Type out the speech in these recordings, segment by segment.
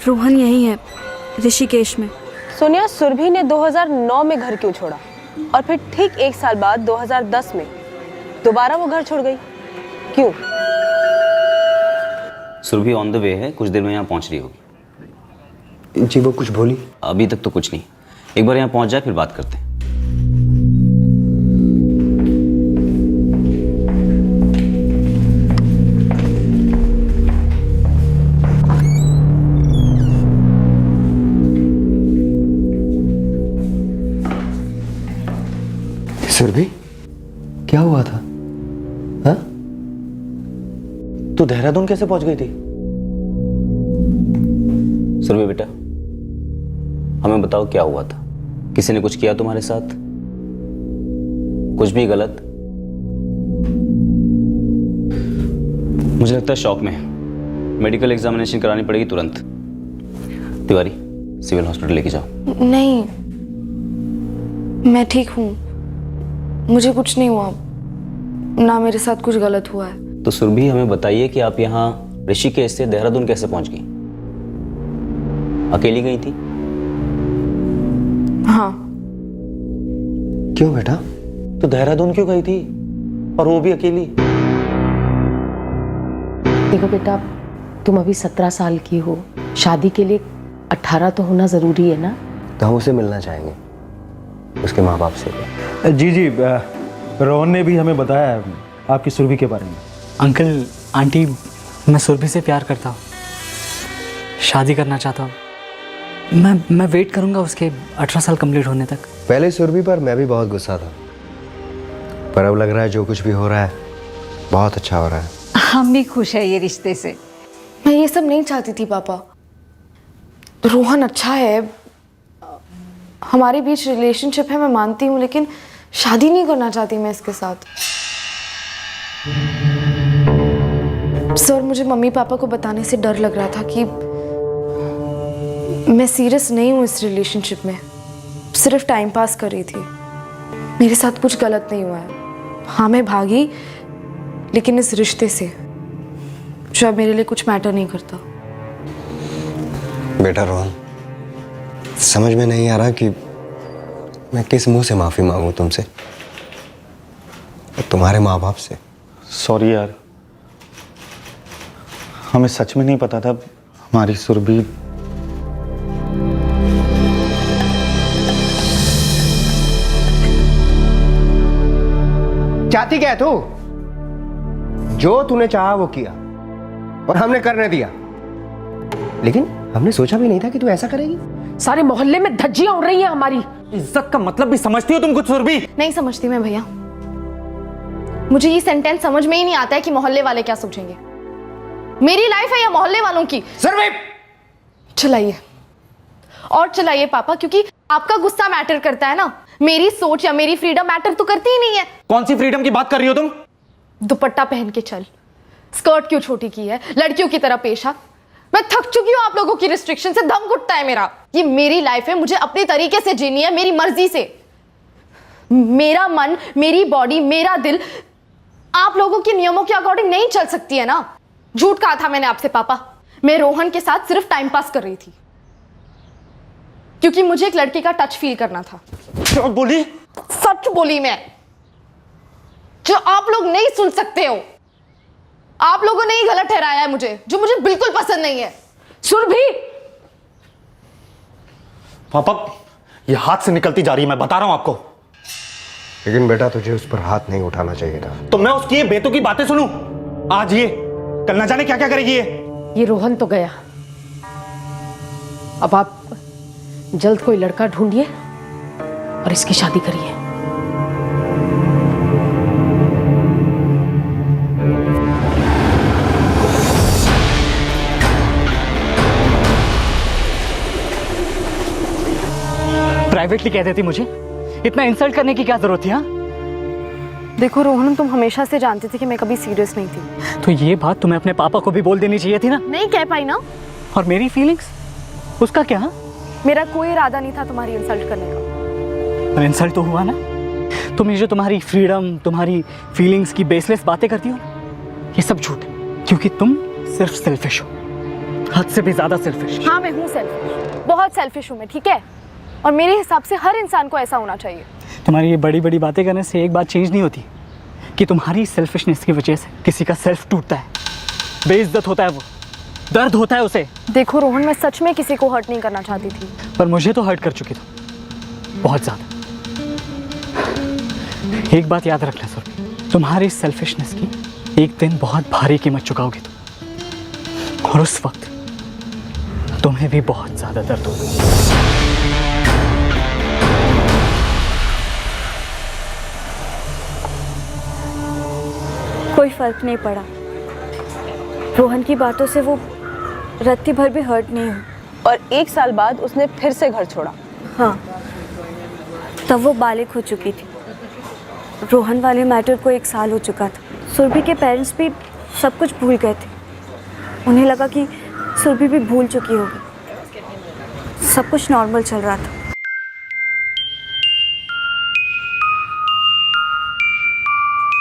रोहन यही है, ऋषिकेश में। सोनिया, सुरभि ने 2009 में घर क्यों छोड़ा और फिर ठीक 1 साल बाद 2010 में दोबारा वो घर छोड़ गई, क्यों? सुरभि ऑन द वे है, कुछ देर में यहाँ पहुँच रही होगी। जी वो कुछ बोली? अभी तक तो कुछ नहीं, एक बार यहाँ पहुँच जाए फिर बात करते हैं। सुरभि, क्या हुआ था? हाँ? तू देहरादून कैसे पहुंच गई थी? सुरभि बेटा, हमें बताओ क्या हुआ था? किसी ने कुछ किया तुम्हारे साथ? कुछ भी गलत? मुझे लगता है शॉक में है, मेडिकल एग्जामिनेशन करानी पड़ेगी तुरंत। तिवारी, सिविल हॉस्पिटल लेके जाओ। नहीं, मैं ठीक हूँ, मुझे कुछ नहीं हुआ, ना मेरे साथ कुछ गलत हुआ है। तो सुरभि, हमें बताइए कि आप यहाँ ऋषिकेश से देहरादून कैसे पहुंच गई? अकेली गई थी? हाँ। क्यों बेटा? तू देहरादून क्यों गई थी और वो भी अकेली? देखो बेटा, तुम अभी 17 साल की हो, शादी के लिए 18 तो होना जरूरी है ना। तो हम उसे मिलना चाहेंगे, उसके माँ बाप से। जी, रोहन ने भी हमें बताया आपकी सुरभि के बारे में। अंकल आंटी, मैं सुरभि से प्यार करता हूँ, शादी करना चाहता हूँ। मैं वेट करूँगा उसके 18 साल कंप्लीट होने तक। पहले सुरभि पर मैं भी बहुत गुस्सा था, पर अब लग रहा है जो कुछ भी हो रहा है बहुत अच्छा हो रहा है। हम भी खुश है ये रिश्ते से। मैं ये सब नहीं चाहती थी पापा। रोहन अच्छा है, हमारे बीच रिलेशनशिप है, मैं मानती हूँ, लेकिन शादी नहीं करना चाहती मैं इसके साथ। सर, मुझे मम्मी पापा को बताने से डर लग रहा था कि मैं सीरियस नहीं हूँ इस रिलेशनशिप में, सिर्फ टाइम पास कर रही थी। मेरे साथ कुछ गलत नहीं हुआ है। हाँ, मैं भागी, लेकिन इस रिश्ते से जो अब मेरे लिए कुछ मैटर नहीं करता। बेटा रोहन, समझ में नहीं आ रहा कि मैं किस मुंह से माफी मांगू तुमसे, तुम्हारे माँ बाप से। सॉरी यार, हमें सच में नहीं पता था हमारी सुरभि। चाहती क्या है तू? जो तूने चाहा वो किया और हमने करने दिया, लेकिन हमने सोचा भी नहीं था कि तू ऐसा करेगी। सारे मोहल्ले में धज्जियां उड़ रही हैं हमारी। इज्जत का मतलब भी समझती हो तुम कुछ सुरभि? नहीं समझती मैं भैया, मुझे ये सेंटेंस समझ में ही नहीं आता है कि मोहल्ले वाले क्या सोचेंगे। मेरी लाइफ है या मोहल्ले वालों की? सुरभि, चलाइए और चलाइए पापा, क्योंकि आपका गुस्सा मैटर करता है ना। मेरी सोच या मेरी फ्रीडम मैटर तो करती ही नहीं है। कौन सी फ्रीडम की बात कर रही हो तुम? दुपट्टा पहन के चल, स्कर्ट क्यों छोटी की है, लड़कियों की तरह पेश आ। मैं थक चुकी हूं आप लोगों की रिस्ट्रिक्शन से, दम घुटता है मेरा। ये मेरी लाइफ है, मुझे अपने तरीके से जीनी है, मेरी मर्जी से। मेरा मन, मेरी बॉडी, मेरा दिल आप लोगों के नियमों के अकॉर्डिंग नहीं चल सकती है ना। झूठ कहा था मैंने आपसे पापा, मैं रोहन के साथ सिर्फ टाइम पास कर रही थी, क्योंकि मुझे एक लड़की का टच फील करना था। क्या बोली? सच बोली मैं, जो आप लोग नहीं सुन सकते हो। आप लोगों ने ही गलत ठहराया है मुझे, जो मुझे बिल्कुल पसंद नहीं है। सुरभि, पापा ये हाथ से निकलती जा रही है, मैं बता रहा हूं आपको। लेकिन बेटा तुझे उस पर हाथ नहीं उठाना चाहिए था। तो मैं उसकी ये बेतुकी बातें सुनूं? आज ये, कल ना जाने क्या क्या करेगी ये रोहन तो गया, अब आप जल्द कोई लड़का ढूंढिए और इसकी शादी करिए। प्राइवेटली कह देती मुझे, इतना इंसल्ट करने की क्या जरूरत थी? हाँ, देखो रोहन, तुम हमेशा से जानती थी कि मैं कभी सीरियस नहीं थी। तो ये बात तुम्हें अपने पापा को भी बोल देनी चाहिए थी ना। नहीं कह पाई ना। और मेरी फीलिंग्स, उसका क्या? मेरा कोई इरादा नहीं था तुम्हारी इंसल्ट करने का। इंसल्ट तो हुआ ना। तुम ये जो तुम्हारी फ्रीडम, तुम्हारी फीलिंग्स की बेसलेस बातें करती हो, ये सब झूठ है, क्योंकि तुम सिर्फ सेल्फिश हो। हद से भी ज्यादा सेल्फिश। हाँ मैं हूँ सेल्फिश, बहुत सेल्फिश हूँ मैं, ठीक है। और मेरे हिसाब से हर इंसान को ऐसा होना चाहिए। तुम्हारी ये बड़ी बड़ी बातें करने से एक बात चेंज नहीं होती कि तुम्हारी सेल्फिशनेस की वजह से किसी का सेल्फ टूटता है, बेइज्जत होता है, वो दर्द होता है उसे। देखो रोहन, मैं सच में किसी को हर्ट नहीं करना चाहती थी, पर मुझे तो हर्ट कर चुकी तुम, बहुत ज्यादा। एक बात याद रखना सुरभि, तुम्हारी सेल्फिशनेस की एक दिन बहुत भारी कीमत चुकाओगे तुम, और उस वक्त तुम्हें भी बहुत ज्यादा दर्द होगा। कोई फर्क नहीं पड़ा। रोहन की बातों से वो रत्ती भर भी हर्ट नहीं हुई। और 1 साल बाद उसने फिर से घर छोड़ा। हाँ, तब वो बालिग हो चुकी थी। रोहन वाले मैटर को 1 साल हो चुका था। सुरभि के पेरेंट्स भी सब कुछ भूल गए थे। उन्हें लगा कि सुरभि भी भूल चुकी होगी। सब कुछ नॉर्मल चल रहा था।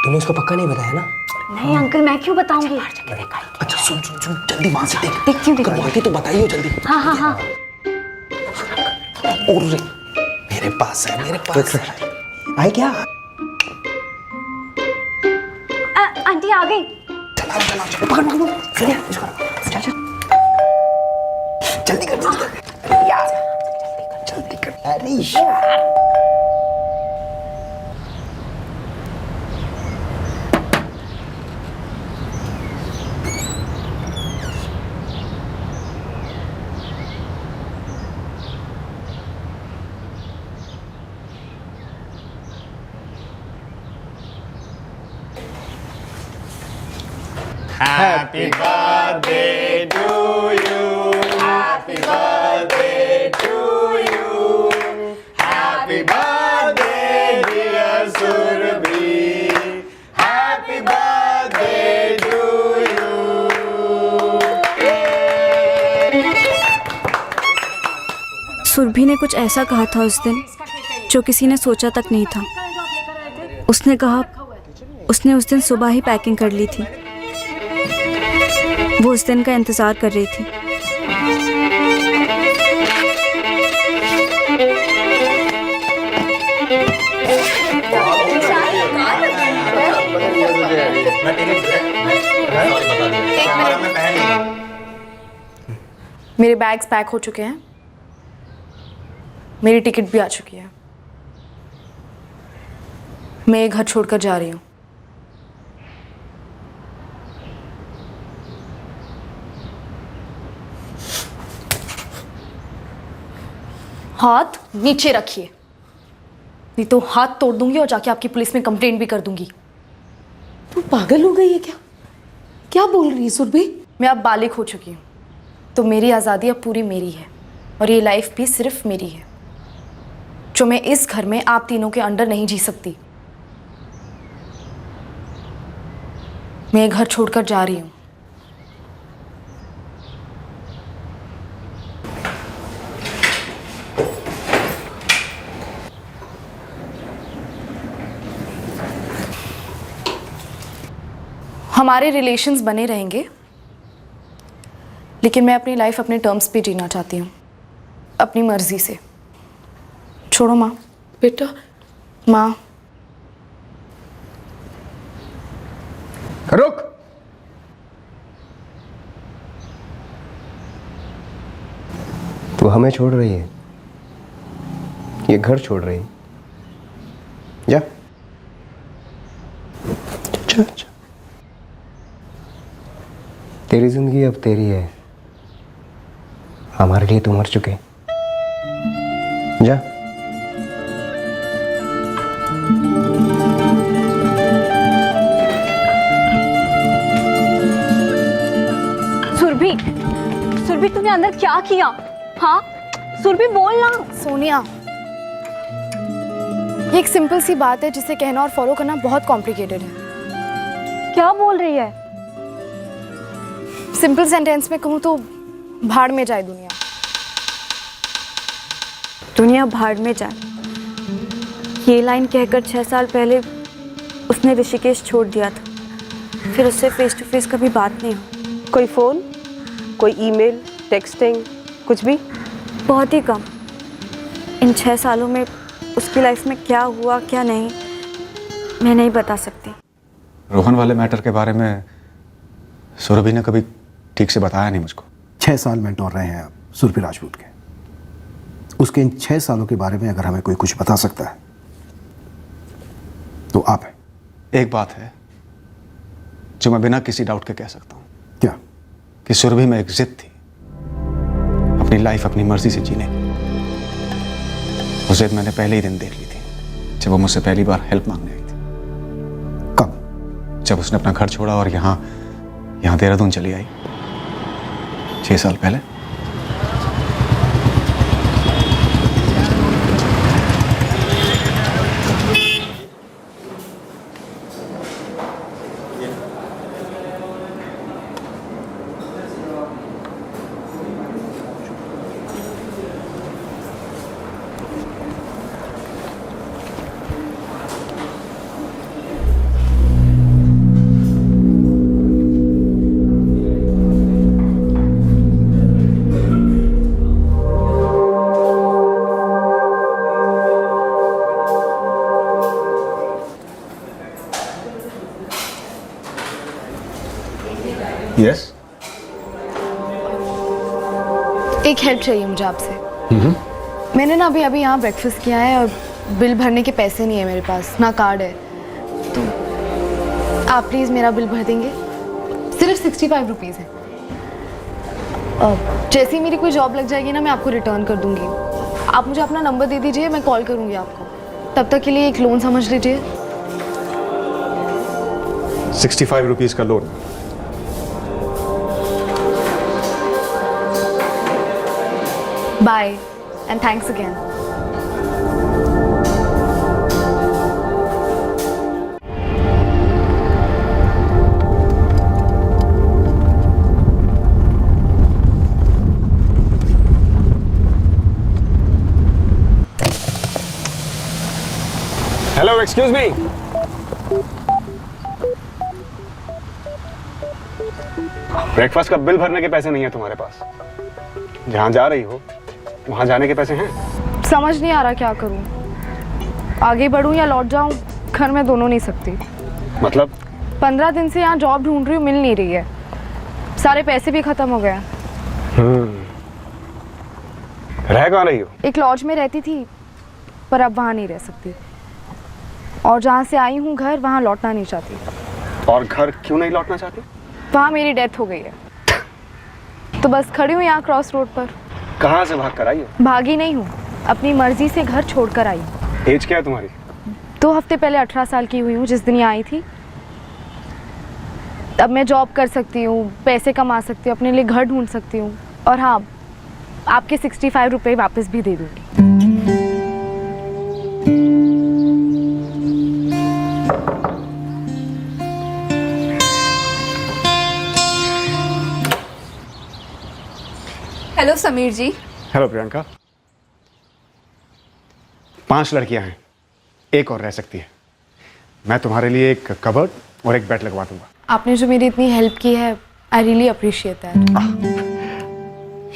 तूने उसको पक्का नहीं बताया ना? नहीं अंकल, मैं क्यों बताऊंगी? अच्छा सुन सुन सुन, जल्दी वहां से देख। देखती हूँ। करवाती तो बताइए जल्दी। हाँ हाँ हाँ। और मेरे पास है, मेरे पास है। आए क्या? आंटी आ गई। चला चला चला, पकड़ पकड़ चलिए इसको, चल चल जल्दी कर जल्दी कर। अरे यार जल्दी कर। अरे यार Happy birthday to you. Happy birthday to you. Happy birthday dear Surabhi. Happy birthday to you. Surabhi ने कुछ ऐसा कहा था उस दिन जो किसी ने सोचा तक नहीं था। उसने कहा उसने उस दिन सुबह ही पैकिंग कर ली थी। वो उस दिन का इंतजार कर रही थी। मेरे बैग्स पैक हो चुके हैं, मेरी टिकट भी आ चुकी है। मैं ये घर छोड़कर जा रही हूँ। हाथ नीचे रखिए, नहीं तो हाथ तोड़ दूंगी और जाके आपकी पुलिस में कंप्लेंट भी कर दूंगी। तू पागल हो गई है क्या? क्या बोल रही है सुरभि? मैं अब बालिग हो चुकी हूँ, तो मेरी आज़ादी अब पूरी मेरी है, और ये लाइफ भी सिर्फ मेरी है, जो मैं इस घर में आप तीनों के अंडर नहीं जी सकती। मैं ये घर छोड़कर जा रही हूँ। हमारे रिलेशंस बने रहेंगे, लेकिन मैं अपनी लाइफ अपने टर्म्स पे जीना चाहती हूँ, अपनी मर्जी से। छोड़ो माँ। बेटा माँ रुक। तू हमें छोड़ रही है, ये घर छोड़ रही है। जा अच्छा अच्छा, तेरी जिंदगी अब तेरी है, हमारे लिए तू मर चुके। जा। सुरभि, सुरभि तूने अंदर क्या किया? हाँ सुरभि बोल ना। सोनिया, ये एक सिंपल सी बात है जिसे कहना और फॉलो करना बहुत कॉम्प्लिकेटेड है। क्या बोल रही है? सिंपल सेंटेंस में कहूँ तो भाड़ में जाए दुनिया। दुनिया भाड़ में जाए, ये लाइन कहकर 6 साल पहले उसने ऋषिकेश छोड़ दिया था। फिर उससे फेस टू फेस कभी बात नहीं हुई। कोई फ़ोन, कोई ईमेल, टेक्सटिंग, कुछ भी? बहुत ही कम। इन 6 सालों में उसकी लाइफ में क्या हुआ क्या नहीं, मैं नहीं बता सकती। रोहन वाले मैटर के बारे में सुरभि ने कभी ठीक से बताया नहीं मुझको। 6 साल मेंटोर रहे हैं आप सुरभि राजपूत के। उसके इन 6 सालों के बारे में अगर हमें कोई कुछ बता सकता है तो आप हैं। एक बात है जो मैं बिना किसी डाउट के कह सकता हूँ क्या? कि सुरभि में एक जिद थी अपनी लाइफ अपनी मर्जी से जीने की। वो जिद मैंने पहले ही दिन देख ली थी जब वो मुझसे पहली बार हेल्प मांगने आई थी। कब? जब उसने अपना घर छोड़ा और यहाँ देहरादून चली आई 6 साल पहले। यस। एक हेल्प चाहिए मुझे आपसे। मैंने ना अभी यहाँ ब्रेकफास्ट किया है और बिल भरने के पैसे नहीं है मेरे पास, ना कार्ड है, तो आप प्लीज़ मेरा बिल भर देंगे। सिर्फ 65 रुपीज़ है। जैसे ही मेरी कोई जॉब लग जाएगी ना मैं आपको रिटर्न कर दूंगी। आप मुझे अपना नंबर दे दीजिए, मैं कॉल करूंगी आपको। तब तक के लिए एक लोन समझ लीजिए। 65 रुपीज़ का loan. Bye and thanks again. Hello, excuse me. Breakfast का बिल भरने के पैसे नहीं है तुम्हारे पास। जहां जा रही हो वहां जाने के पैसे हैं? समझ नहीं आ रहा क्या करूं, आगे बढ़ूं या लौट जाऊं। घर में दोनों नहीं सकती। मतलब? 15 दिन से यहाँ जॉब ढूंढ रही हूँ, मिल नहीं रही है। सारे पैसे भी खत्म हो गए। रह कहाँ रही हो? एक लॉज में रहती थी पर अब वहाँ नहीं रह सकती, और जहाँ से आई हूँ घर, वहाँ लौटना नहीं चाहती। और घर क्यों नहीं लौटना चाहती? वहाँ मेरी डेथ हो गई है, तो बस खड़ी हूँ यहाँ क्रॉस रोड पर। कहाँ से भाग कर आई हो? भागी नहीं हूँ, अपनी मर्जी से घर छोड़कर आई हूँ। एज क्या है तुम्हारी? 2 हफ्ते पहले 18 साल की हुई हूँ जिस दिन यहाँ आई थी। अब मैं जॉब कर सकती हूँ, पैसे कमा सकती हूँ, अपने लिए घर ढूंढ सकती हूँ, और हाँ, आपके 65 रुपये वापस भी दे दूँगी। हेलो समीर जी। हेलो प्रियंका। 5 लड़कियां हैं, एक और रह सकती है। मैं तुम्हारे लिए एक कबर्ड और एक बेड लगवा दूंगा। आपने जो मेरी इतनी हेल्प की है, I really appreciate that.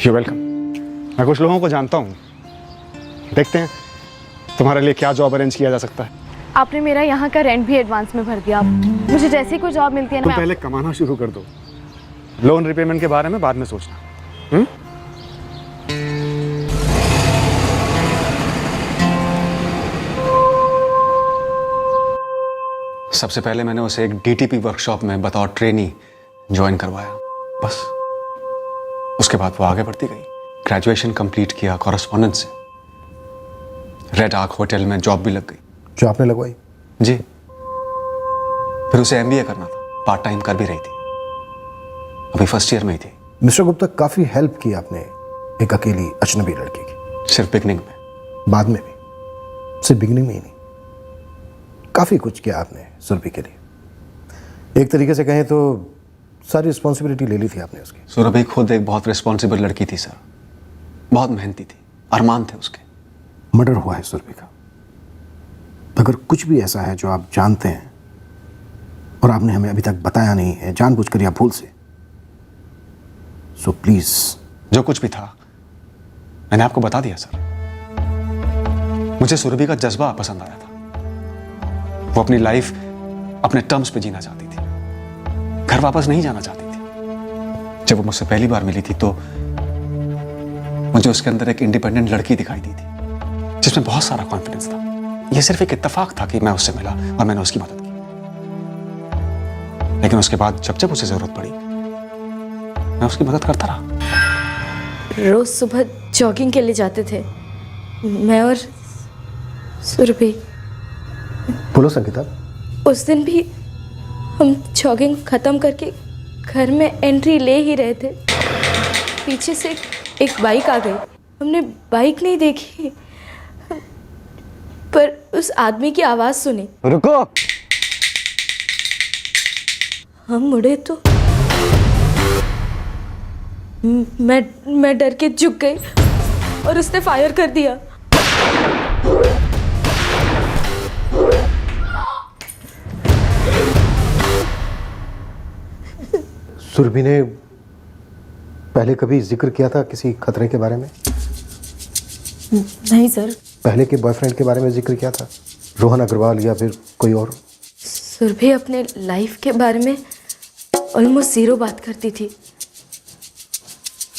You welcome. मैं कुछ लोगों को जानता हूँ, देखते हैं तुम्हारे लिए क्या जॉब अरेंज किया जा सकता है। आपने मेरा यहाँ का रेंट भी एडवांस में भर दिया। मुझे जैसे ही कोई जॉब मिलती है ना, तुम पहले कमाना शुरू कर दो, लोन रिपेमेंट के बारे में बाद में सोचना। सबसे पहले मैंने उसे एक डीटीपी वर्कशॉप में बतौर ट्रेनी ज्वाइन करवाया, बस। उसके बाद वो आगे बढ़ती गई, ग्रेजुएशन कंप्लीट किया कॉरेस्पॉन्डेंस से। रेड आर्क होटल में जॉब भी लग गई। जो आपने लगवाई? जी। फिर उसे एमबीए करना था, पार्ट टाइम कर भी रही थी, अभी फर्स्ट ईयर में ही थी। मिस्टर गुप्ता, काफी हेल्प की आपने एक अकेली अजनबी लड़की की। सिर्फ बिगनिंग में? बाद में भी? सिर्फ बिगनिंग में ही नहीं, काफी कुछ किया आपने सुरभि के लिए। एक तरीके से कहें तो सारी रिस्पॉन्सिबिलिटी ले ली थी आपने उसकी। सुरभि खुद एक बहुत रिस्पॉन्सिबल लड़की थी सर, बहुत मेहनती थी, अरमान थे उसके। मर्डर हुआ है सुरभि का। अगर कुछ भी ऐसा है जो आप जानते हैं और आपने हमें अभी तक बताया नहीं है, जानबूझकर या भूल से, सो प्लीज जो कुछ भी था मैंने आपको बता दिया सर। मुझे सुरभि का जज्बा पसंद आया था। वो अपनी लाइफ अपने टर्म्स पे जीना चाहती थी, घर वापस नहीं जाना चाहती थी। जब वो मुझसे पहली बार मिली थी तो मुझे उसके अंदर एक इंडिपेंडेंट लड़की दिखाई दी थी जिसमें बहुत सारा कॉन्फिडेंस था। यह सिर्फ एक इत्तेफाक था कि मैं उससे मिला और मैंने उसकी मदद की, लेकिन उसके बाद जब जब उसे जरूरत पड़ी मैं उसकी मदद करता रहा। रोज सुबह जॉगिंग के लिए जाते थे, मैं और सुरभि। बोलो संगीता। उस दिन भी हम जॉगिंग खत्म करके घर में एंट्री ले ही रहे थे, पीछे से एक बाइक आ गई। हमने बाइक नहीं देखी पर उस आदमी की आवाज सुनी। रुको। हम मुड़े तो मैं डर के झुक गई और उसने फायर कर दिया। सुरभि ने पहले कभी जिक्र किया था किसी खतरे के बारे में? नहीं सर। पहले के बॉयफ्रेंड के बारे में जिक्र किया था, रोहन अग्रवाल या फिर कोई और? सुरभि अपने लाइफ के बारे में ऑलमोस्ट जीरो बात करती थी,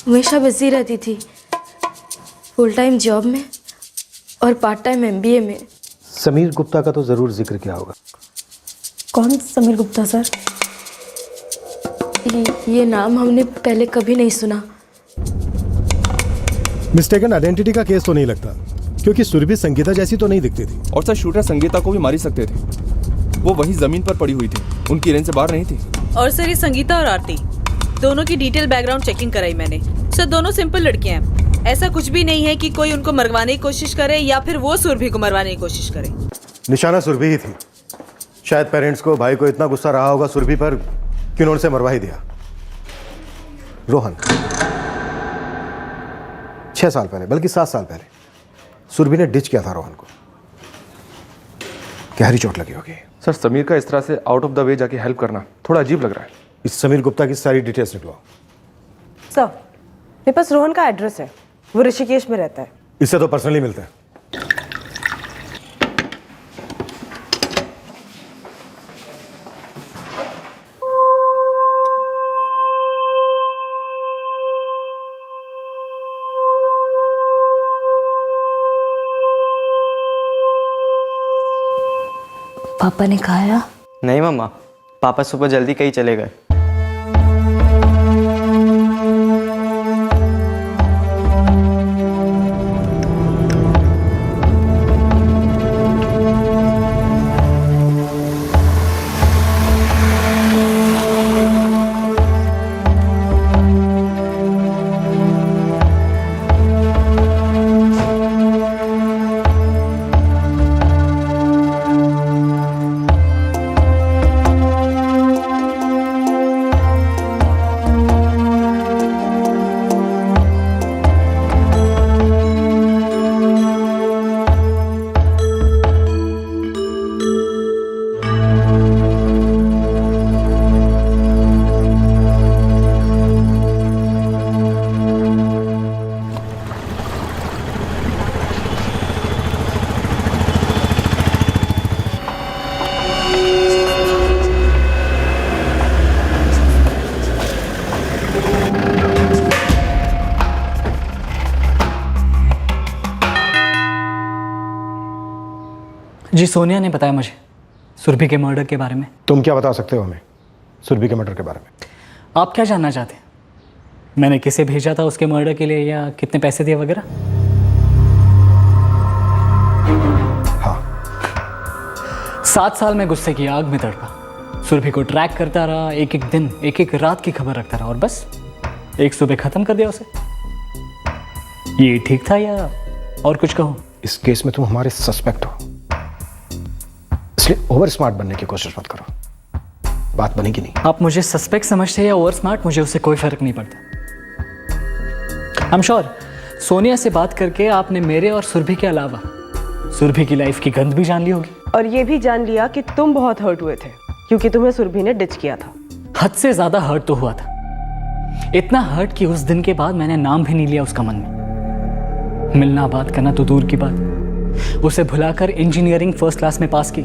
हमेशा बिजी रहती थी, फुल टाइम जॉब में और पार्ट टाइम MBA में। समीर गुप्ता का तो जरूर जिक्र किया होगा। कौन समीर गुप्ता सर? ये नाम हमने पहले कभी नहीं सुना। मिस्टेकन आइडेंटिटी का केस तो नहीं लगता, क्योंकि सुरभि संगीता जैसी तो नहीं दिखती थी। और सर शूटर संगीता को भी मार ही सकते थे, वो वहीं जमीन पर पड़ी हुई थी, उनकी रेंज से बाहर नहीं थी। और सर ये संगीता और आरती दोनों की डिटेल बैकग्राउंड चेकिंग कराई मैंने। सर दोनों सिंपल लड़कियां हैं, ऐसा कुछ भी नहीं है कि कोई उनको मरवाने की कोशिश करे या फिर वो सुरभि को मरवाने की कोशिश करे। निशाना सुरभि ही थी। शायद पेरेंट्स को, भाई को इतना गुस्सा रहा होगा सुरभि पर कि उन्होंने उसे मरवा ही दिया। रोहन 6 साल पहले, बल्कि 7 साल पहले सुरभि ने डिच किया था रोहन को। गहरी चोट लगी होगी। सर समीर का इस तरह से आउट ऑफ द वे जाके हेल्प करना थोड़ा अजीब लग रहा है। इस समीर गुप्ता की सारी डिटेल्स निकलो। सर मेरे पास रोहन का एड्रेस है, वो ऋषिकेश में रहता है। इससे तो पर्सनली मिलते हैं। पापा ने खाया? नहीं मम्मा, पापा सुबह जल्दी कहीं चले गए। जी सोनिया ने बताया मुझे सुरभि के मर्डर के बारे में। तुम क्या बता सकते हो हमें सुरभि के मर्डर के बारे में? आप क्या जानना चाहते हैं? मैंने किसे भेजा था उसके मर्डर के लिए या कितने पैसे दिए वगैरह? हाँ। 7 साल में गुस्से की आग में तड़पा, सुरभि को ट्रैक करता रहा, एक एक दिन एक एक रात की खबर रखता रहा और बस एक सुबह खत्म कर दिया उसे। ये ठीक था या और कुछ कहूं? इस केस में तुम हमारे सस्पेक्ट हो, इसलिए ओवर स्मार्ट बनने की कोशिश मत करो, बात बनेगी नहीं। आप मुझे सस्पेक्ट समझते हैं या ओवर स्मार्ट, मुझे उससे कोई फर्क नहीं पड़ता। आई एम श्योर सोनिया से बात करके आपने मेरे और सुरभि के अलावा सुरभि की लाइफ की गंध भी जान ली होगी। और ये भी जान लिया कि तुम बहुत हर्ट हुए थे क्योंकि तुम्हें सुरभि ने डिच किया था। हद से ज्यादा हर्ट तो हुआ था, इतना हर्ट कि उस दिन के बाद मैंने नाम भी नहीं लिया उसका मन में। मिलना बात करना तो दूर की बात, उसे भुलाकर इंजीनियरिंग फर्स्ट क्लास में पास की,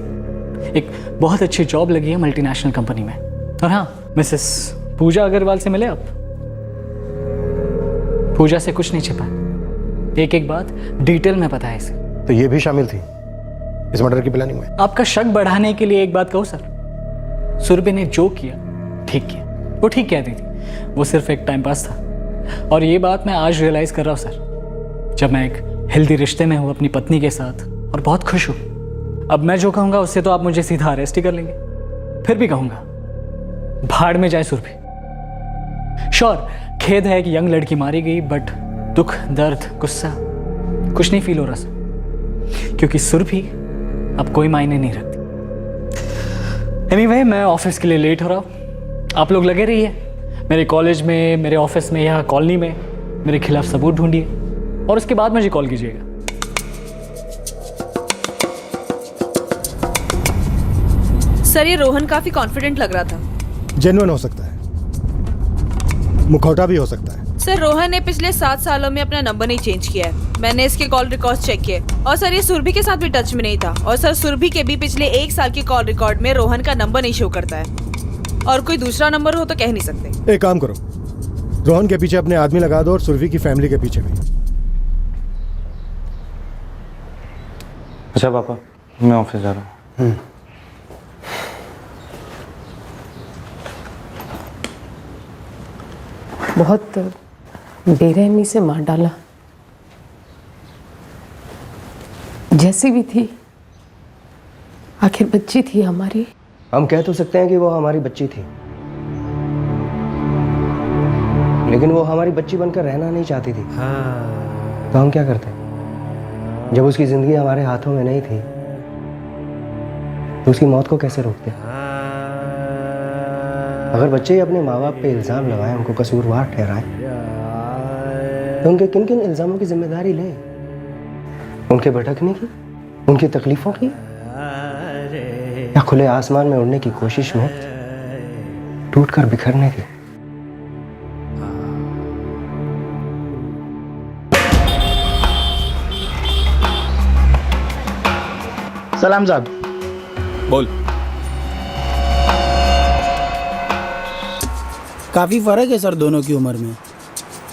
एक बहुत अच्छी जॉब लगी है मल्टीनेशनल कंपनी में। और हाँ, मिसेस पूजा अग्रवाल से मिले आप? पूजा से कुछ नहीं छिपा, एक एक बात डिटेल में पता है इसे। तो ये भी शामिल थी इस मर्डर की प्लानिंग में? आपका शक बढ़ाने के लिए एक बात कहूँ सर, सुरभि ने जो किया ठीक किया, वो ठीक कहती थी, वो सिर्फ एक टाइम पास था। और ये बात मैं आज रियलाइज कर रहा हूँ सर, जब मैं एक हेल्दी रिश्ते में हूँ अपनी पत्नी के साथ और बहुत खुश हूँ। अब मैं जो कहूँगा उससे तो आप मुझे सीधा अरेस्ट ही कर लेंगे। फिर भी कहूँगा, भाड़ में जाए सुरभि। श्योर, खेद है कि यंग लड़की मारी गई, बट दुख, दर्द, गुस्सा कुछ नहीं फील हो रहा सर, क्योंकि सुरभि अब कोई मायने नहीं रखती। एनीवे, मैं ऑफिस के लिए लेट हो रहा हूँ, आप लोग लगे रहिए मेरे कॉलेज में, मेरे ऑफिस में, यहाँ कॉलोनी में मेरे खिलाफ सबूत ढूंढिए और उसके बाद मुझे कॉल कीजिएगा। सर, ये रोहन काफी कॉन्फिडेंट लग रहा था। जेन्युइन हो सकता है, मुखौटा भी हो सकता है। सर, रोहन ने पिछले 7 सालों में अपना नंबर नहीं चेंज किया है। मैंने इसके कॉल रिकॉर्ड चेक किए और सर ये सुरभि के साथ भी टच में नहीं था। और सर, सुरभि के भी पिछले 1 साल के कॉल रिकॉर्ड में रोहन का नंबर नहीं शो करता है। और कोई दूसरा नंबर हो तो कह नहीं सकते। एक काम करो, रोहन के पीछे अपने आदमी लगा दो और सुरभि की फैमिली के पीछे भी। अच्छा पापा, मैं ऑफिस जा रहा हूँ। बहुत बेरहमी से मार डाला। जैसी भी थी, आखिर बच्ची थी हमारी। हम कह तो सकते हैं कि वो हमारी बच्ची थी, लेकिन वो हमारी बच्ची बनकर रहना नहीं चाहती थी। तो हम क्या करते? जब उसकी जिंदगी हमारे हाथों में नहीं थी तो उसकी मौत को कैसे रोकते? अगर बच्चे ही अपने माँ बाप पे इल्ज़ाम लगाएं, उनको कसूरवार ठहराएं, तो उनके किन किन इल्ज़ामों की जिम्मेदारी लें? उनके भटकने की, उनकी तकलीफ़ों की, या खुले आसमान में उड़ने की कोशिश में टूटकर बिखरने की? सलाम साहब। बोल। काफ़ी फ़र्क है सर दोनों की उम्र में।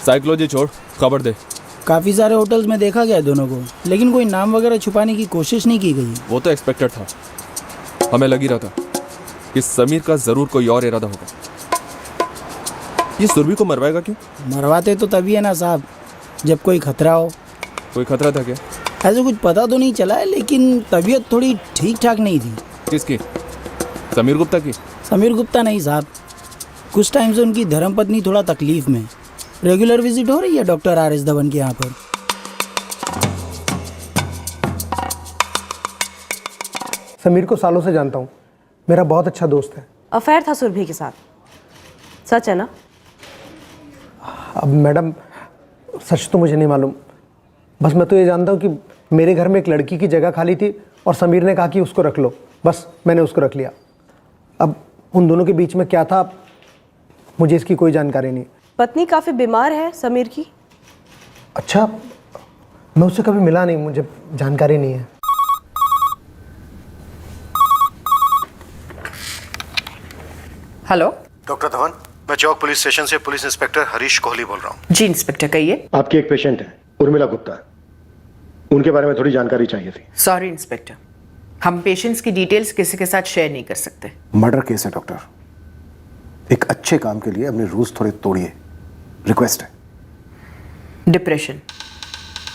साइकोलॉजी छोड़, खबर दे। काफ़ी सारे होटल्स में देखा गया दोनों को, लेकिन कोई नाम वगैरह छुपाने की कोशिश नहीं की गई। वो तो एक्सपेक्टेड था, हमें लग ही रहा था कि समीर का जरूर कोई और इरादा होगा। ये सुरभि को मरवाएगा क्यों? मरवाते तो तभी है ना साहब, जब कोई खतरा हो। कोई खतरा था क्या? ऐसे कुछ पता तो नहीं चला है, लेकिन तबीयत थोड़ी ठीक ठाक नहीं थी। किसकी? समीर गुप्ता की? समीर गुप्ता नहीं साहब, कुछ टाइम से उनकी धर्मपत्नी थोड़ा तकलीफ में। रेगुलर विजिट हो रही है डॉक्टर RS धवन के यहाँ पर। समीर को सालों से जानता हूँ, मेरा बहुत अच्छा दोस्त है। अफेयर था सुरभि के साथ, सच है ना? अब मैडम, सच तो मुझे नहीं मालूम, बस मैं तो ये जानता हूँ कि मेरे घर में एक लड़की की जगह खाली थी और समीर ने कहा कि उसको रख लो, बस मैंने उसको रख लिया। अब उन दोनों के बीच में क्या था, मुझे इसकी कोई जानकारी नहीं। पत्नी काफी बीमार है समीर की। अच्छा, मैं उससे कभी मिला नहीं, मुझे जानकारी नहीं है। हेलो डॉक्टर धवन, मैं चौक पुलिस स्टेशन से पुलिस इंस्पेक्टर हरीश कोहली बोल रहा हूँ। जी इंस्पेक्टर, कहिए। आपकी एक पेशेंट है उर्मिला गुप्ता, उनके बारे में थोड़ी जानकारी चाहिए थी। सॉरी इंस्पेक्टर, हम पेशेंट्स की डिटेल्स किसी के साथ शेयर नहीं कर सकते। मर्डर केस है डॉक्टर, एक अच्छे काम के लिए अपने रूल्स थोड़े तोड़िए, रिक्वेस्ट है। डिप्रेशन,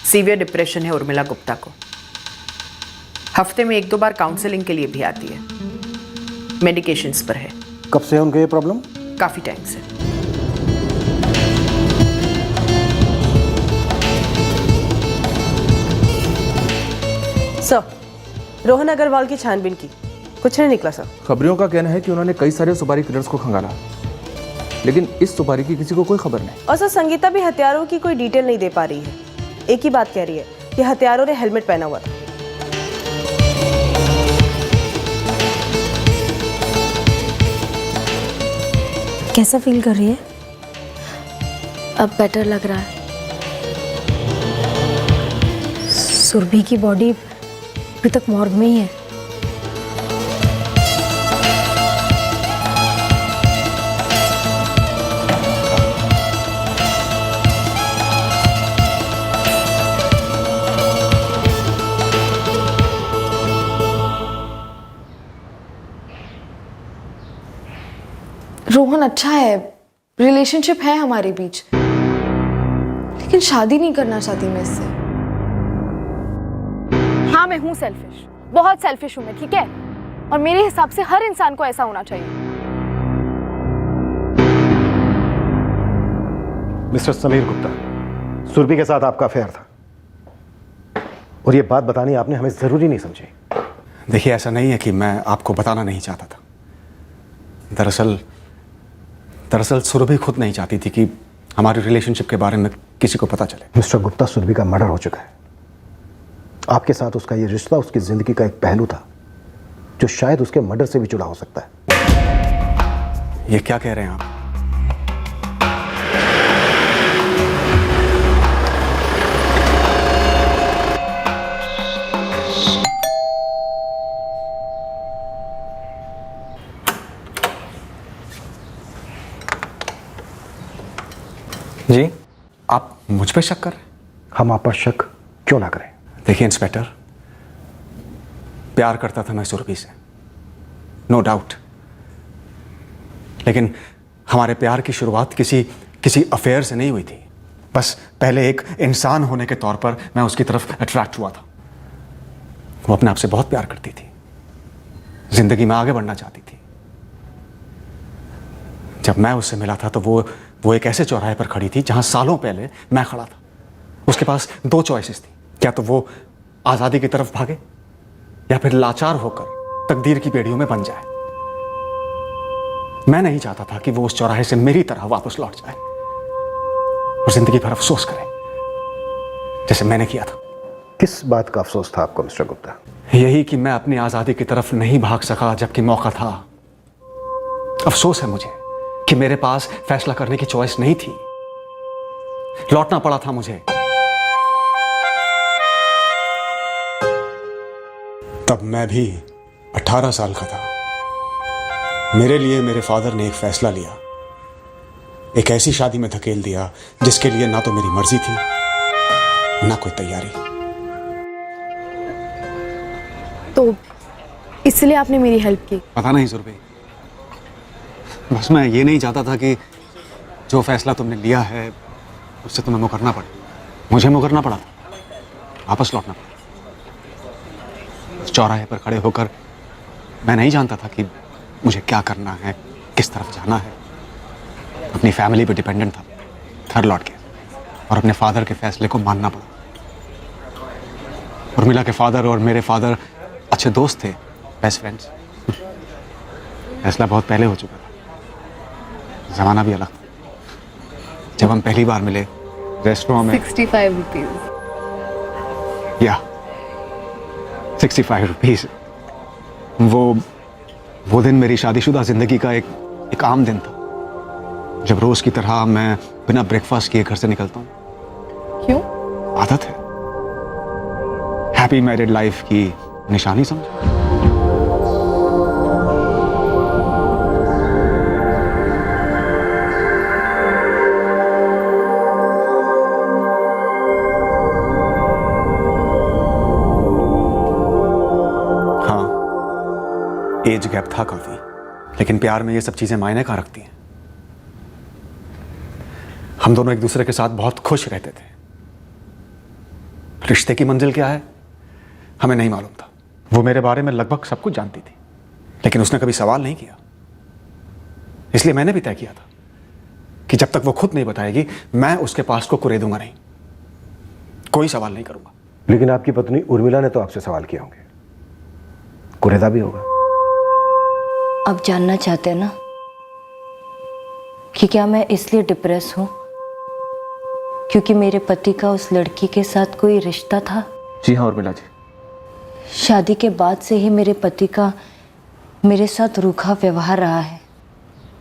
सीवियर डिप्रेशन है उर्मिला गुप्ता को। हफ्ते में 1-2 बार काउंसलिंग के लिए भी आती है, मेडिकेशंस पर है। कब से है उनको ये प्रॉब्लम? काफी टाइम से। सर, रोहन अग्रवाल की छानबीन की, कुछ नहीं निकला सर। खबरियों का कहना है कि उन्होंने कई सारे सुपारी किलर्स को खंगाला, लेकिन इस सुपारी की किसी को कोई खबर नहीं। और सर, संगीता भी हत्यारों की कोई डिटेल नहीं दे पा रही है। एक ही बात कह रही है कि हत्यारों ने हेलमेट पहना हुआ था। कैसा फील कर रही है? अब बेटर लग रहा है। सुरभि की बॉडी अभी तक मॉर्ग में ही है। रोहन अच्छा है, रिलेशनशिप है हमारे बीच, लेकिन शादी नहीं करना चाहती मैं इससे। हाँ मैं हूँ सेल्फिश, बहुत सेल्फिश हूँ मैं, ठीक है, और मेरे हिसाब से हर इंसान को ऐसा होना चाहिए। मिस्टर समीर गुप्ता, सुरभि के साथ आपका अफेयर था और ये बात बतानी आपने हमें जरूरी नहीं समझी। देखिए, ऐसा नहीं है कि मैं आपको बताना नहीं चाहता था। दरअसल सुरभि खुद नहीं चाहती थी कि हमारी रिलेशनशिप के बारे में किसी को पता चले। मिस्टर गुप्ता, सुरभि का मर्डर हो चुका है। आपके साथ उसका ये रिश्ता उसकी जिंदगी का एक पहलू था जो शायद उसके मर्डर से भी जुड़ा हो सकता है। ये क्या कह रहे हैं आप? जी, आप मुझ पे शक कर रहे हैं? हम आप पर शक क्यों ना करें? देखिए इंस्पेक्टर, प्यार करता था मैं सुरभि से, नो डाउट, लेकिन हमारे प्यार की शुरुआत किसी अफेयर से नहीं हुई थी। बस पहले एक इंसान होने के तौर पर मैं उसकी तरफ अट्रैक्ट हुआ था। वो अपने आप से बहुत प्यार करती थी, जिंदगी में आगे बढ़ना चाहती थी। जब मैं उससे मिला था तो वो एक ऐसे चौराहे पर खड़ी थी जहां सालों पहले मैं खड़ा था। उसके पास दो चॉइसेस थी, क्या तो वो आजादी की तरफ भागे या फिर लाचार होकर तकदीर की बेड़ियों में बन जाए। मैं नहीं चाहता था कि वो उस चौराहे से मेरी तरह वापस लौट जाए और जिंदगी भर अफसोस करे जैसे मैंने किया था। किस बात का अफसोस था आपको मिस्टर गुप्ता? यही कि मैं अपनी आजादी की तरफ नहीं भाग सका जबकि मौका था। अफसोस है मुझे कि मेरे पास फैसला करने की चॉइस नहीं थी, लौटना पड़ा था मुझे। तब मैं भी 18 साल का था। मेरे लिए मेरे फादर ने एक फैसला लिया, एक ऐसी शादी में धकेल दिया जिसके लिए ना तो मेरी मर्जी थी ना कोई तैयारी। तो इसलिए आपने मेरी हेल्प की? पता नहीं सुरभि, बस मैं ये नहीं चाहता था कि जो फैसला तुमने लिया है उससे तुम्हें मुकरना पड़े। मुझे मुकरना पड़ा था, वापस लौटना पड़ा। उस चौराहे पर खड़े होकर मैं नहीं जानता था कि मुझे क्या करना है, किस तरफ जाना है। अपनी फैमिली पे डिपेंडेंट था। घर लौट के और अपने फादर के फैसले को मानना पड़ा। उर्मिला के फादर और मेरे फादर अच्छे दोस्त थे, बेस्ट फ्रेंड्स। फैसला बहुत पहले हो चुका था, जमाना भी अलग था। जब हम पहली बार मिले रेस्टोरेंट में 65 रुपीज। या 65 रुपीज। वो दिन मेरी शादीशुदा जिंदगी का एक आम दिन था, जब रोज की तरह मैं बिना ब्रेकफास्ट किए घर से निकलता हूँ। क्यों? आदत है, हैप्पी मैरिड लाइफ की निशानी समझ। हाँ, एज गैप था काफी, लेकिन प्यार में ये सब चीजें मायने कहाँ रखती हैं। हम दोनों एक दूसरे के साथ बहुत खुश रहते थे। रिश्ते की मंजिल क्या है हमें नहीं मालूम था। वो मेरे बारे में लगभग सब कुछ जानती थी, लेकिन उसने कभी सवाल नहीं किया। इसलिए मैंने भी तय किया था कि जब तक वो खुद नहीं बताएगी मैं उसके पास को कुरेदूंगा नहीं, कोई सवाल नहीं करूंगा। लेकिन आपकी पत्नी उर्मिला ने तो आपसे सवाल किए होंगे, कुरेदा भी होगा। अब जानना चाहते हैं ना कि क्या मैं इसलिए डिप्रेस हूं क्योंकि मेरे पति का उस लड़की के साथ कोई रिश्ता था? जी हाँ उर्मिला जी। शादी के बाद से ही मेरे पति का मेरे साथ रूखा व्यवहार रहा है।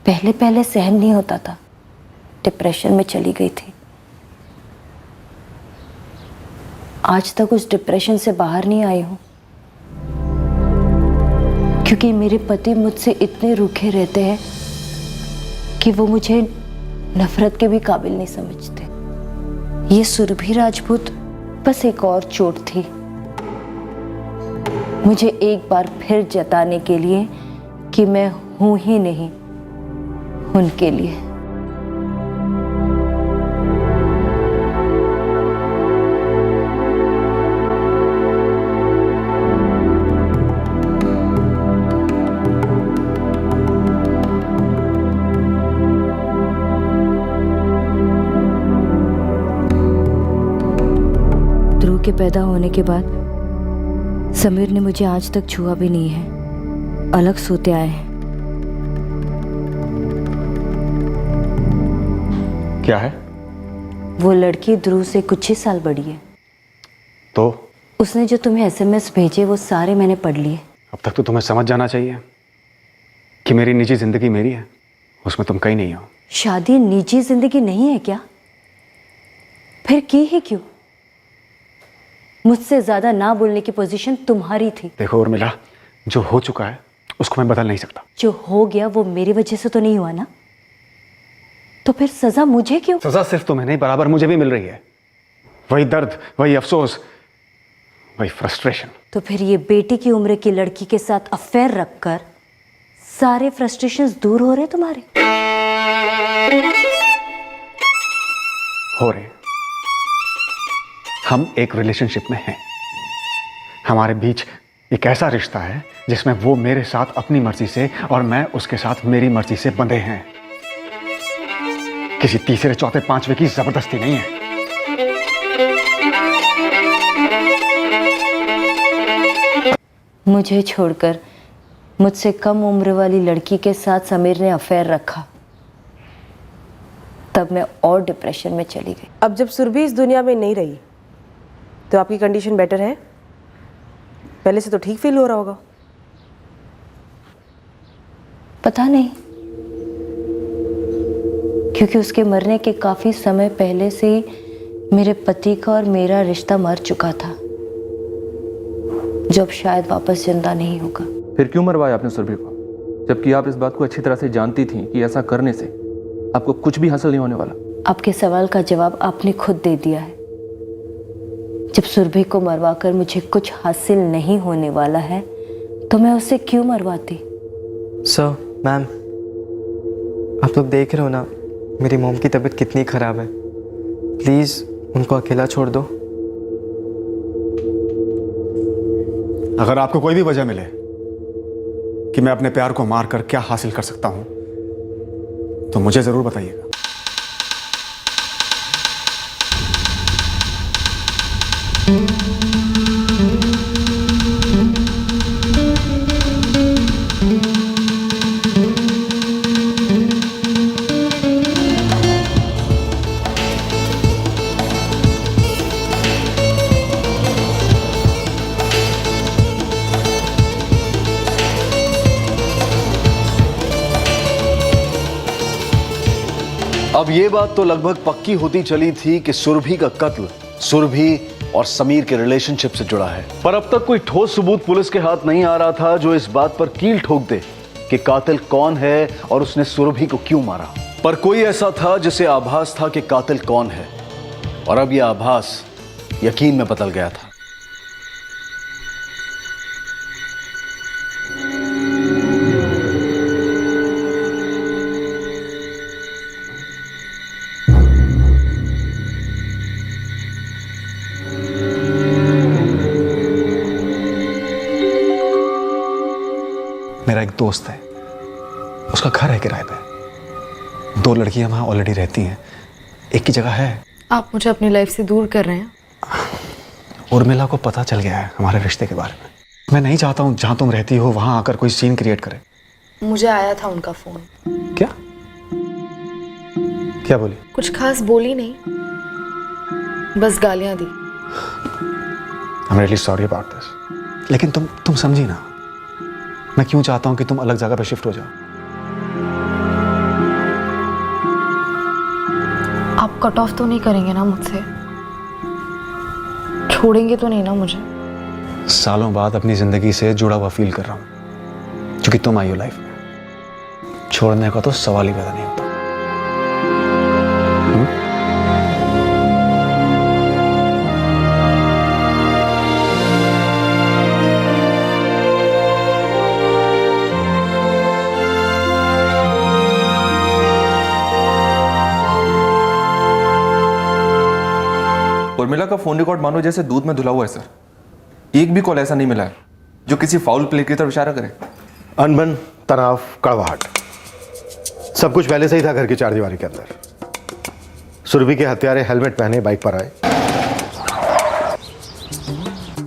पहले सहन नहीं होता था, डिप्रेशन में चली गई थी। आज तक उस डिप्रेशन से बाहर नहीं आई हूं, क्योंकि मेरे पति मुझसे इतने रूखे रहते हैं कि वो मुझे नफरत के भी काबिल नहीं समझते। ये सुरभि राजपूत बस एक और चोट थी, मुझे एक बार फिर जताने के लिए कि मैं हूं ही नहीं उनके लिए। ध्रुव के पैदा होने के बाद समीर ने मुझे आज तक छुआ भी नहीं है। अलग सोते आए हैं। क्या है? वो लड़की ध्रुव से कुछ ही साल बड़ी है। तो उसने जो तुम्हें एसएमएस भेजे वो सारे मैंने पढ़ लिए। अब तक तो तुम्हें समझ जाना चाहिए कि मेरी निजी जिंदगी मेरी है, उसमें तुम कहीं नहीं हो। शादी निजी जिंदगी नहीं है क्या? फिर की ही क्यों? मुझसे ज्यादा ना बोलने की पोजीशन तुम्हारी थी। देखो उर्मिला, जो हो चुका है उसको मैं बदल नहीं सकता। जो हो गया वो मेरी वजह से तो नहीं हुआ ना, तो फिर सजा मुझे क्यों? सजा सिर्फ तुम्हें नहीं, बराबर मुझे भी मिल रही है। वही दर्द, वही अफसोस, वही फ्रस्ट्रेशन। तो फिर ये बेटी की उम्र की लड़की के साथ अफेयर रखकर सारे फ्रस्ट्रेशंस दूर हो रहे तुम्हारे? हो रहे। हम एक रिलेशनशिप में हैं। हमारे बीच एक ऐसा रिश्ता है जिसमें वो मेरे साथ अपनी मर्जी से और मैं उसके साथ मेरी मर्जी से बंधे हैं। किसी तीसरे, चौथे, पांचवे की जबरदस्ती नहीं है। मुझे छोड़कर मुझसे कम उम्र वाली लड़की के साथ समीर ने अफेयर रखा, तब मैं और डिप्रेशन में चली गई। अब जब सुरभि इस दुनिया में नहीं रही तो आपकी कंडीशन बेटर है? पहले से तो ठीक फील हो रहा होगा। पता नहीं, क्योंकि उसके मरने के काफी समय पहले से ही मेरे पति का और मेरा रिश्ता मर चुका था, जो अब शायद वापस जिंदा नहीं होगा। फिर क्यों मरवाया आपने सुरभि को, जबकि आप इस बात को अच्छी तरह से जानती थी कि ऐसा करने से आपको कुछ भी हासिल नहीं होने वाला? आपके सवाल का जवाब आपने खुद दे दिया है। जब सुरभि को मरवाकर मुझे कुछ हासिल नहीं होने वाला है तो मैं उसे क्यों मरवाती? सर, मैम, आप लोग देख रहे हो ना मेरी मॉम की तबीयत कितनी ख़राब है। प्लीज़ उनको अकेला छोड़ दो। अगर आपको कोई भी वजह मिले कि मैं अपने प्यार को मार कर क्या हासिल कर सकता हूं तो मुझे जरूर बताइएगा। अब ये बात तो लगभग पक्की होती चली थी कि सुरभि का कत्ल सुरभि और समीर के रिलेशनशिप से जुड़ा है, पर अब तक कोई ठोस सबूत पुलिस के हाथ नहीं आ रहा था जो इस बात पर कील ठोक दे कि कातिल कौन है और उसने सुरभि को क्यों मारा। पर कोई ऐसा था जिसे आभास था कि कातिल कौन है, और अब यह आभास यकीन में बदल गया था। मेरा एक दोस्त है, उसका घर है किराए पे। 2 लड़कियां वहां ऑलरेडी रहती हैं, एक की जगह है। आप मुझे अपनी लाइफ से दूर कर रहे हैं। उर्मिला को पता चल गया है हमारे रिश्ते के बारे में। मैं नहीं चाहता हूं जहां तुम रहती हो वहां आकर कोई सीन क्रिएट करे। मुझे आया था उनका फोन। क्या क्या बोली? कुछ खास बोली नहीं, बस गालियां दी। I'm really sorry about this. लेकिन तुम समझी ना, मैं क्यों चाहता हूं कि तुम अलग जगह पे शिफ्ट हो जाओ। आप कट ऑफ तो नहीं करेंगे ना मुझसे? छोड़ेंगे तो नहीं ना मुझे? सालों बाद अपनी जिंदगी से जुड़ा हुआ फील कर रहा हूँ, क्योंकि तुम आई हो लाइफ में। छोड़ने का तो सवाल ही पैदा नहीं होता। उर्मिला का फोन रिकॉर्ड मानो जैसे दूध में धुला हुआ है सर। एक भी कॉल ऐसा नहीं मिला है जो किसी फाउल प्ले की तरफ इशारा करे। अनबन, तनाव, कड़वाहट, सब कुछ पहले से ही था घर की चार दीवारी के अंदर। सुरभि के हत्यारे हेलमेट पहने बाइक पर आए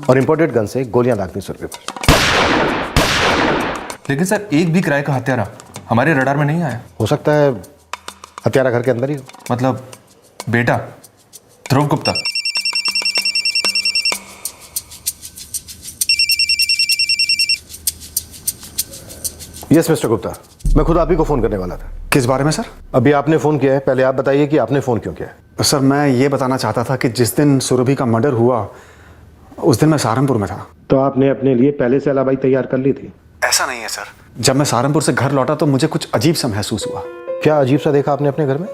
और इंपोर्टेड गन से गोलियां दागती सुरभि पर। लेकिन सर एक भी किराए का हत्यारा हमारे रडार में नहीं आया। हो सकता है हत्यारा घर के अंदर ही हो। मतलब बेटा ध्रुव गुप्ता। यस मिस्टर गुप्ता, मैं खुद आप ही को फोन करने वाला था। किस बारे में सर? अभी आपने फोन किया है, पहले आप बताइए कि आपने फोन क्यों किया है। सर मैं ये बताना चाहता था कि जिस दिन सुरभि का मर्डर हुआ उस दिन मैं सहारनपुर में था। तो आपने अपने लिए पहले से अलाबाई तैयार कर ली थी? ऐसा नहीं है सर। जब मैं सहारनपुर से घर लौटा तो मुझे कुछ अजीब सा महसूस हुआ। क्या अजीब सा देखा आपने अपने घर में?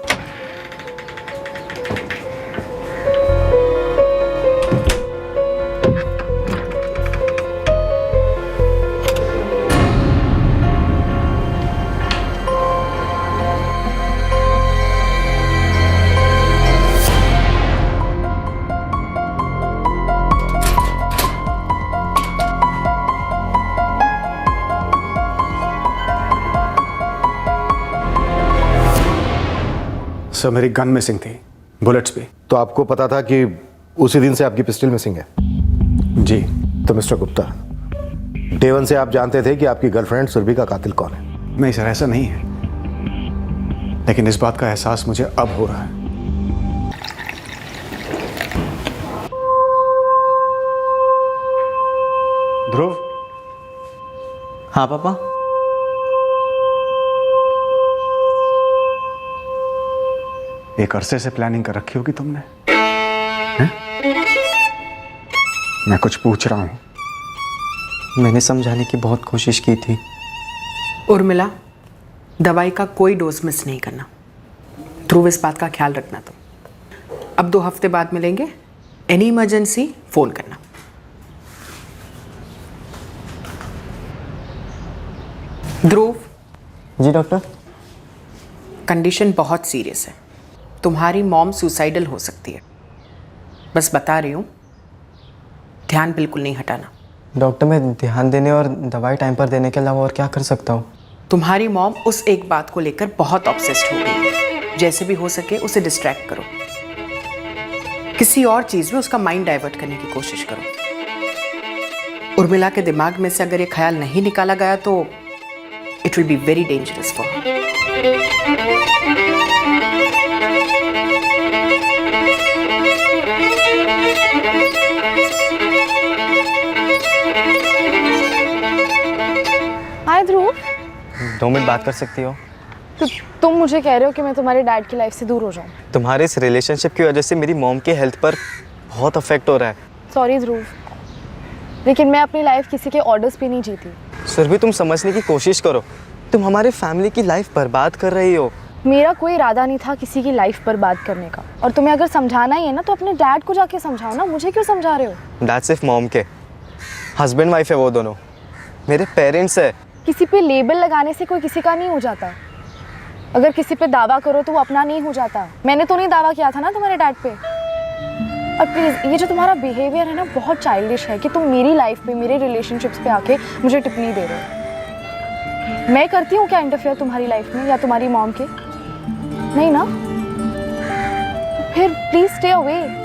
सर मेरी गन मिसिंग थी, बुलेट्स भी। तो आपको पता था कि उसी दिन से आपकी पिस्टल मिसिंग है? जी। तो मिस्टर गुप्ता, डे वन से आप जानते थे कि आपकी गर्लफ्रेंड सुरभि का कातिल कौन है? नहीं सर, ऐसा नहीं है, लेकिन इस बात का एहसास मुझे अब हो रहा है। ध्रुव। हाँ पापा। एक अरसे से प्लानिंग कर रखी होगी तुमने, हैं? मैं कुछ पूछ रहा हूं। मैंने समझाने की बहुत कोशिश की थी। उर्मिला, दवाई का कोई डोज मिस नहीं करना। ध्रुव, इस बात का ख्याल रखना तुम। अब 2 हफ्ते बाद मिलेंगे। एनी इमरजेंसी फोन करना। ध्रुव। जी डॉक्टर। कंडीशन बहुत सीरियस है। तुम्हारी मॉम सुसाइडल हो सकती है। बस बता रही हूँ, ध्यान बिल्कुल नहीं हटाना। डॉक्टर, मैं ध्यान देने और दवाई टाइम पर देने के अलावा और क्या कर सकता हूँ? तुम्हारी मॉम उस एक बात को लेकर बहुत ऑब्सेस्ड हो गई है। जैसे भी हो सके उसे डिस्ट्रैक्ट करो। किसी और चीज में उसका माइंड डाइवर्ट करने की कोशिश करो। उर्मिला के दिमाग में से अगर ये ख्याल नहीं निकाला गया तो it will be very dangerous for her. Hi Dhruv. 2 minute बात कर सकती हो? तो तुम मुझे कह रहे हो कि मैं तुम्हारे डैड की लाइफ से दूर हो जाऊं? तुम्हारे इस रिलेशनशिप की वजह से मेरी मॉम की हेल्थ पर बहुत अफेक्ट हो रहा है। सॉरी ध्रुव, लेकिन मैं अपनी लाइफ किसी के ऑर्डर्स पे नहीं जीती। सुरभि, तुम समझने की कोशिश करो। तुम हमारे फैमिली की लाइफ बर्बाद कर रही हो। मेरा कोई इरादा नहीं था किसी की लाइफ बर्बाद करने का। और तुम्हें अगर समझाना ही है ना तो अपने डैड को जाके समझाओ ना, मुझे क्यों समझा रहे हो? डैड सिर्फ मॉम के हस्बैंड वाइफ है, वो दोनों मेरे पेरेंट्स है। किसी पे लेबल लगाने से कोई किसी का नहीं हो जाता। अगर किसी पे दावा करो तो वो अपना नहीं हो जाता। मैंने तो नहीं दावा किया था ना तुम्हारे डैड पे। और प्लीज़, ये जो तुम्हारा बिहेवियर है ना बहुत चाइल्डिश है कि तुम मेरी लाइफ पे, मेरे रिलेशनशिप्स पे आके मुझे टिप्पणी दे रहे हो। मैं करती हूँ क्या इंटरफेयर तुम्हारी लाइफ में या तुम्हारी मॉम के? नहीं ना? फिर प्लीज स्टे अवे।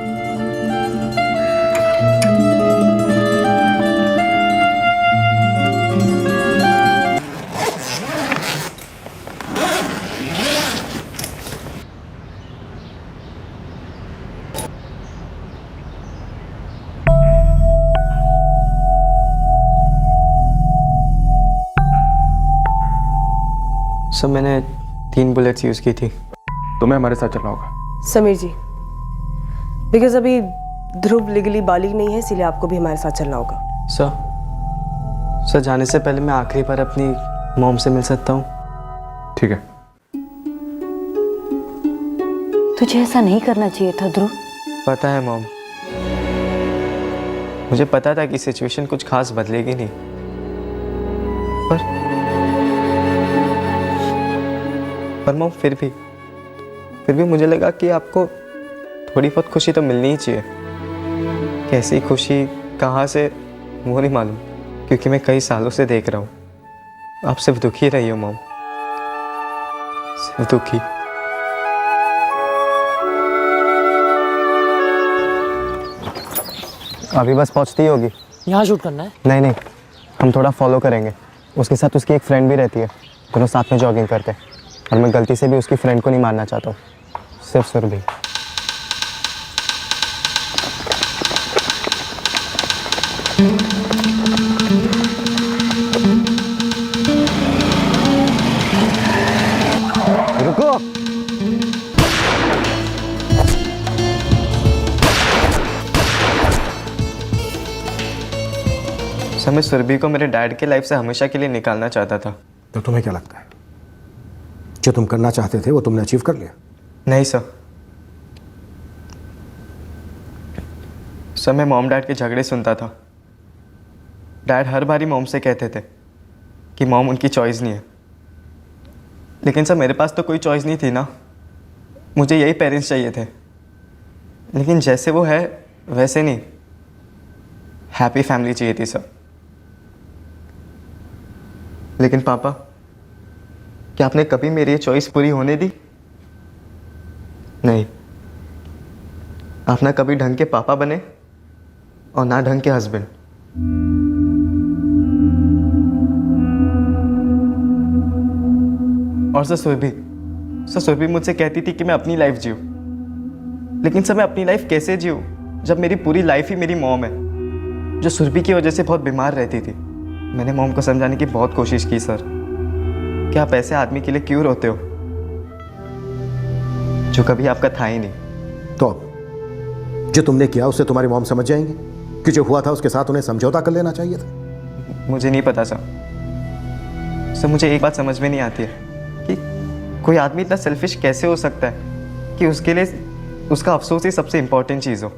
सब मैंने 3 बुलेट्स यूज़ की थी। तुम्हें हमारे साथ चलना होगा। समीर जी, बिकॉज अभी ध्रुव लीगली बालिग नहीं है, इसीलिए आपको भी हमारे साथ चलना होगा। सर जाने से पहले मैं आखिरी बार अपनी मॉम से मिल सकता हूँ? ठीक है। तुझे ऐसा नहीं करना चाहिए था ध्रुव। पता है मॉम, मुझे पता था कि सिचुएशन कुछ खास बदलेगी नहीं, पर मॉम फिर भी मुझे लगा कि आपको थोड़ी बहुत खुशी तो मिलनी ही चाहिए। कैसी खुशी, कहाँ से, वो नहीं मालूम, क्योंकि मैं कई सालों से देख रहा हूँ आप सिर्फ दुखी रही हो मॉम, सिर्फ दुखी। अभी बस पहुँचती होगी। यहाँ शूट करना है? नहीं, हम थोड़ा फॉलो करेंगे। उसके साथ उसकी एक फ्रेंड भी रहती है, दोनों साथ में जॉगिंग करते हैं, और मैं गलती से भी उसकी फ्रेंड को नहीं मारना चाहता हूँ, सिर्फ सुरभि। रुको। सर, मैं सुरभि को मेरे डैड के लाइफ से हमेशा के लिए निकालना चाहता था। तो तुम्हें क्या लगता है, जो तुम करना चाहते थे वो तुमने अचीव कर लिया? नहीं सर, मैं मॉम डैड के झगड़े सुनता था। डैड हर बारी मॉम से कहते थे कि मॉम उनकी चॉइस नहीं है, लेकिन सर मेरे पास तो कोई चॉइस नहीं थी ना, मुझे यही पेरेंट्स चाहिए थे। लेकिन जैसे वो है वैसे नहीं, हैप्पी फैमिली चाहिए थी सर। लेकिन पापा, क्या आपने कभी मेरी ये चॉइस पूरी होने दी? नहीं, आप ना कभी ढंग के पापा बने और ना ढंग के हस्बैंड। और सर सुरभि मुझसे कहती थी कि मैं अपनी लाइफ जीऊँ, लेकिन सर मैं अपनी लाइफ कैसे जीऊँ जब मेरी पूरी लाइफ ही मेरी मॉम है, जो सुरभि की वजह से बहुत बीमार रहती थी। मैंने मॉम को समझाने की बहुत कोशिश की सर कि आप ऐसे आदमी के लिए क्यों रोते हो जो कभी आपका था ही नहीं। तो अब जो तुमने किया उससे तुम्हारी मॉम समझ जाएंगे कि जो हुआ था उसके साथ उन्हें समझौता कर लेना चाहिए था। मुझे नहीं पता सर, मुझे एक बात समझ में नहीं आती है कि कोई आदमी इतना सेल्फिश कैसे हो सकता है कि उसके लिए उसका अफसोस ही सबसे इंपॉर्टेंट चीज़ हो।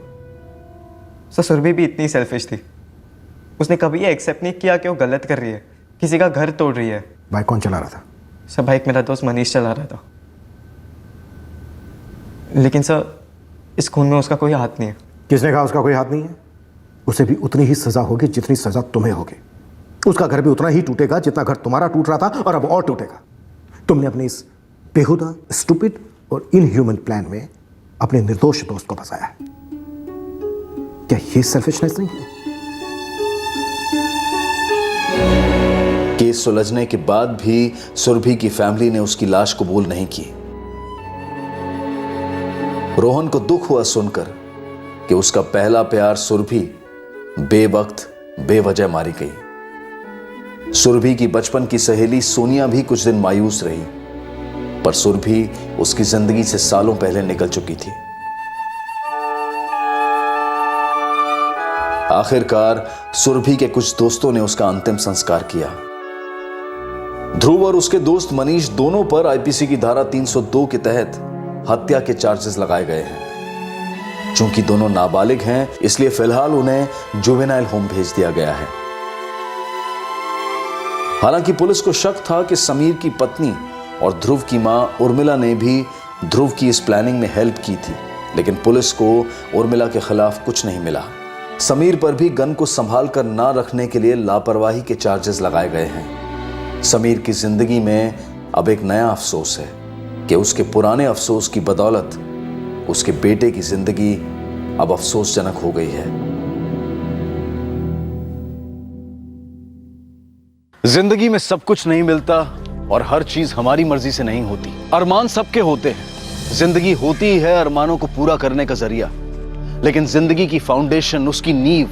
सर सुरभि भी इतनी सेल्फिश थी, उसने कभी ये एक्सेप्ट नहीं किया कि वो गलत कर रही है, किसी का घर तोड़ रही है। बाइक कौन चला रहा था? सर बाइक मेरा दोस्त मनीष चला रहा था, लेकिन सर इस खून में उसका कोई हाथ नहीं है। किसने कहा उसका कोई हाथ नहीं है? उसे भी उतनी ही सजा होगी जितनी सजा तुम्हें होगी। उसका घर भी उतना ही टूटेगा जितना घर तुम्हारा टूट रहा था, और अब और टूटेगा। तुमने अपने इस बेहुदा, स्टूपिड और इनह्यूमन प्लान में अपने निर्दोष दोस्त को फंसाया है। क्या ये सेल्फिशनेस नहीं है? केस सुलझने के बाद भी सुरभि की फैमिली ने उसकी लाश कबूल नहीं की। रोहन को दुख हुआ सुनकर कि उसका पहला प्यार सुरभि बेवक्त बेवजह मारी गई। सुरभि की बचपन की सहेली सोनिया भी कुछ दिन मायूस रही, पर सुरभि उसकी जिंदगी से सालों पहले निकल चुकी थी। आखिरकार सुरभि के कुछ दोस्तों ने उसका अंतिम संस्कार किया। ध्रुव और उसके दोस्त मनीष दोनों पर आईपीसी की धारा 302 के तहत हत्या के चार्जेस लगाए गए हैं। चूंकि दोनों नाबालिग हैं, इसलिए फिलहाल उन्हें जुवेनाइल होम भेज दिया गया है। हालांकि पुलिस को शक था कि समीर की पत्नी और ध्रुव की मां उर्मिला ने भी ध्रुव की इस प्लानिंग में हेल्प की थी, लेकिन पुलिस को उर्मिला के खिलाफ कुछ नहीं मिला। समीर पर भी गन को संभाल कर ना रखने के लिए लापरवाही के चार्जेस लगाए गए हैं। समीर की जिंदगी में अब एक नया अफसोस है कि उसके पुराने अफसोस की बदौलत उसके बेटे की जिंदगी अब अफसोसजनक हो गई है। जिंदगी में सब कुछ नहीं मिलता और हर चीज हमारी मर्जी से नहीं होती। अरमान सबके होते हैं। जिंदगी होती है अरमानों को पूरा करने का जरिया, लेकिन जिंदगी की फाउंडेशन, उसकी नींव,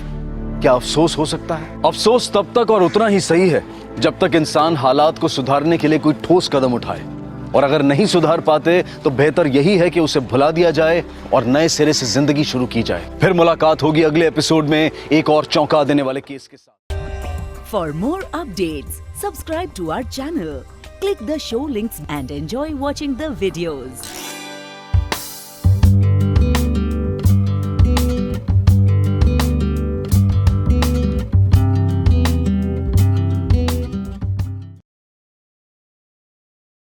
क्या अफसोस हो सकता है? अफसोस तब तक और उतना ही सही है जब तक इंसान हालात को सुधारने के लिए कोई ठोस कदम उठाए। और अगर नहीं सुधार पाते तो बेहतर यही है कि उसे भुला दिया जाए और नए सिरे से जिंदगी शुरू की जाए। फिर मुलाकात होगी अगले एपिसोड में एक और चौंका देने वाले केस के साथ। For more updates subscribe to our channel, click the show links and enjoy watching the videos.